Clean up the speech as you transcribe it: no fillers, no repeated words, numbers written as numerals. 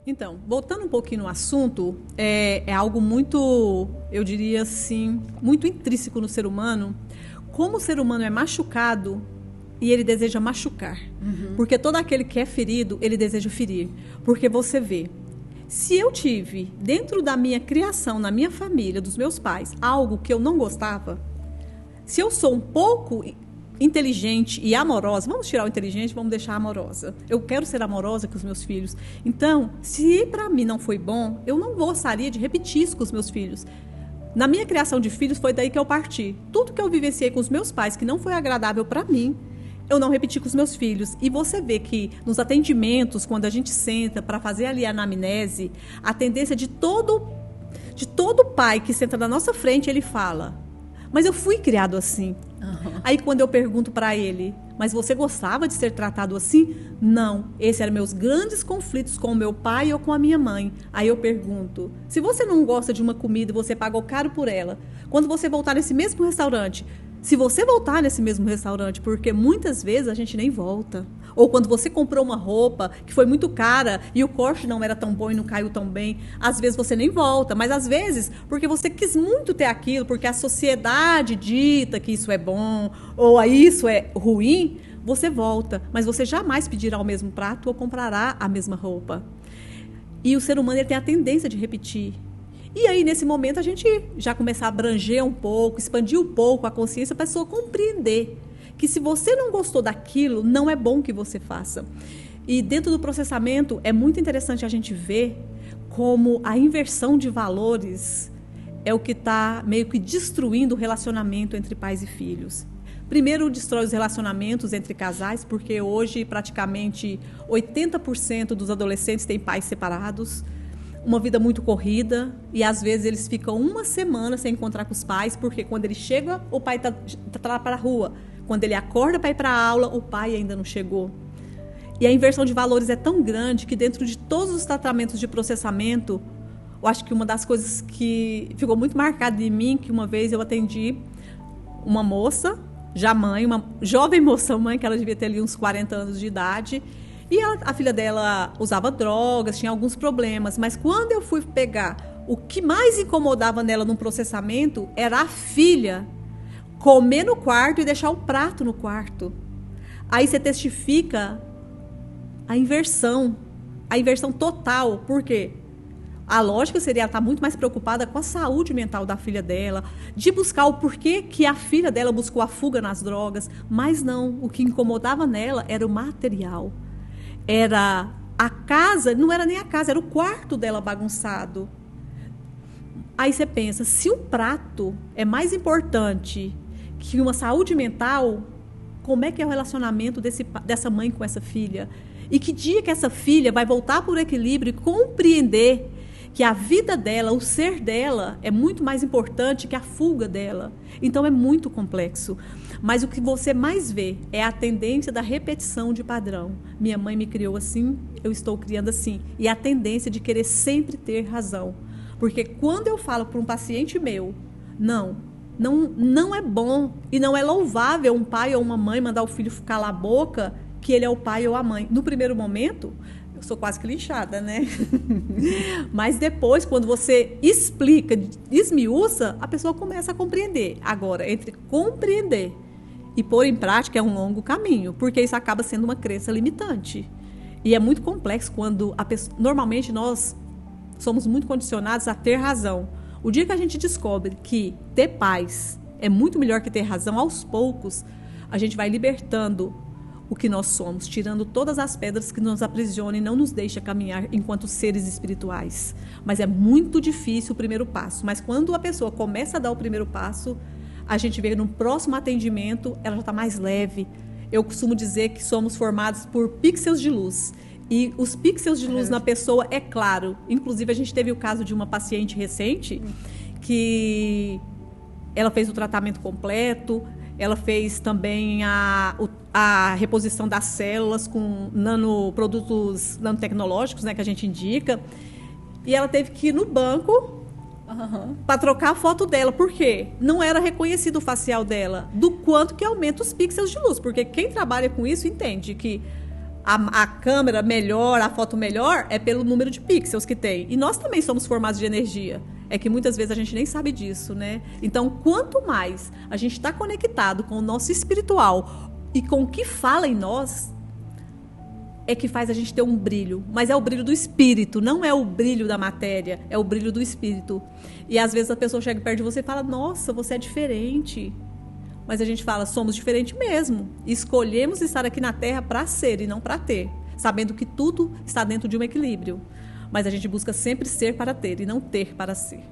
Então, voltando um pouquinho no assunto, é algo muito, eu diria assim, muito intrínseco no ser humano. Como o ser humano é machucado e ele deseja machucar. Porque todo aquele que é ferido, ele deseja ferir. Porque você vê, se eu tive, dentro da minha criação, na minha família, dos meus pais, algo que eu não gostava, se eu sou um pouco inteligente e amorosa, vamos tirar o inteligente, vamos deixar a amorosa. Eu quero ser amorosa com os meus filhos. Então, se para mim não foi bom, eu não gostaria de repetir isso com os meus filhos. Na minha criação de filhos, foi daí que eu parti. Tudo que eu vivenciei com os meus pais, que não foi agradável para mim, eu não repeti com os meus filhos. E você vê que nos atendimentos, quando a gente senta para fazer ali a anamnese, a tendência de todo pai que senta na nossa frente, ele fala: mas eu fui criado assim. Aí quando eu pergunto para ele: mas você gostava de ser tratado assim? Não, esses eram meus grandes conflitos com o meu pai ou com a minha mãe. Aí eu pergunto: se você não gosta de uma comida e você pagou caro por ela, quando você voltar nesse mesmo restaurante, se você voltar nesse mesmo restaurante, porque muitas vezes a gente nem volta. Ou quando você comprou uma roupa que foi muito cara e o corte não era tão bom e não caiu tão bem, às vezes você nem volta. Mas às vezes, porque você quis muito ter aquilo, porque a sociedade dita que isso é bom ou isso é ruim, você volta. Mas você jamais pedirá o mesmo prato ou comprará a mesma roupa. E o ser humano ele tem a tendência de repetir. E aí, nesse momento, a gente já começa a abranger um pouco, expandir um pouco a consciência para a pessoa compreender que se você não gostou daquilo, não é bom que você faça. E dentro do processamento, é muito interessante a gente ver como a inversão de valores é o que está meio que destruindo o relacionamento entre pais e filhos. Primeiro, destrói os relacionamentos entre casais, porque hoje praticamente 80% dos adolescentes têm pais separados, uma vida muito corrida, e às vezes eles ficam uma semana sem encontrar com os pais, porque quando ele chega, o pai está lá para a rua. Quando ele acorda para ir para a aula, o pai ainda não chegou. E a inversão de valores é tão grande que dentro de todos os tratamentos de processamento, eu acho que uma das coisas que ficou muito marcada em mim, que uma vez eu atendi uma moça, já mãe, uma jovem moça mãe, que ela devia ter ali uns 40 anos de idade, e a filha dela usava drogas, tinha alguns problemas, mas quando eu fui pegar, o que mais incomodava nela no processamento era a filha comer no quarto e deixar o prato no quarto. Aí você testifica a inversão total. Por quê? A lógica seria ela estar muito mais preocupada com a saúde mental da filha dela, de buscar o porquê que a filha dela buscou a fuga nas drogas, mas não, o que incomodava nela era o material. Era a casa, não era nem a casa, era o quarto dela bagunçado. Aí você pensa, se um prato é mais importante que uma saúde mental, como é que é o relacionamento dessa mãe com essa filha? E que dia que essa filha vai voltar por equilíbrio e compreender que a vida dela, o ser dela, é muito mais importante que a fuga dela. Então é muito complexo. Mas o que você mais vê é a tendência da repetição de padrão. Minha mãe me criou assim, eu estou criando assim. E a tendência de querer sempre ter razão. Porque quando eu falo para um paciente meu, não é bom e não é louvável um pai ou uma mãe mandar o filho calar a boca que ele é o pai ou a mãe. No primeiro momento, eu sou quase que linchada, né? Mas depois, quando você explica, esmiuça, a pessoa começa a compreender. Agora, entre compreender e pôr em prática é um longo caminho, porque isso acaba sendo uma crença limitante. E é muito complexo quando normalmente nós somos muito condicionados a ter razão. O dia que a gente descobre que ter paz é muito melhor que ter razão, aos poucos, a gente vai libertando o que nós somos, tirando todas as pedras que nos aprisionam e não nos deixam caminhar enquanto seres espirituais. Mas é muito difícil o primeiro passo. Mas quando a pessoa começa a dar o primeiro passo, a gente vê no próximo atendimento, ela já está mais leve. Eu costumo dizer que somos formados por pixels de luz. E os pixels de luz na pessoa, é claro. Inclusive, a gente teve o caso de uma paciente recente que ela fez o tratamento completo, ela fez também a reposição das células com produtos nanotecnológicos, né, que a gente indica. E ela teve que ir no banco para trocar a foto dela. Por quê? Não era reconhecido o facial dela. Do quanto que aumenta os pixels de luz. Porque quem trabalha com isso entende que a câmera melhor, a foto melhor, é pelo número de pixels que tem. E nós também somos formados de energia. É que muitas vezes a gente nem sabe disso, né? Então, quanto mais a gente está conectado com o nosso espiritual e com o que fala em nós, é que faz a gente ter um brilho. Mas é o brilho do espírito, não é o brilho da matéria, é o brilho do espírito. E às vezes a pessoa chega perto de você e fala, nossa, você é diferente. Mas a gente fala, somos diferentes mesmo. Escolhemos estar aqui na Terra para ser e não para ter, sabendo que tudo está dentro de um equilíbrio. Mas a gente busca sempre ser para ter e não ter para ser.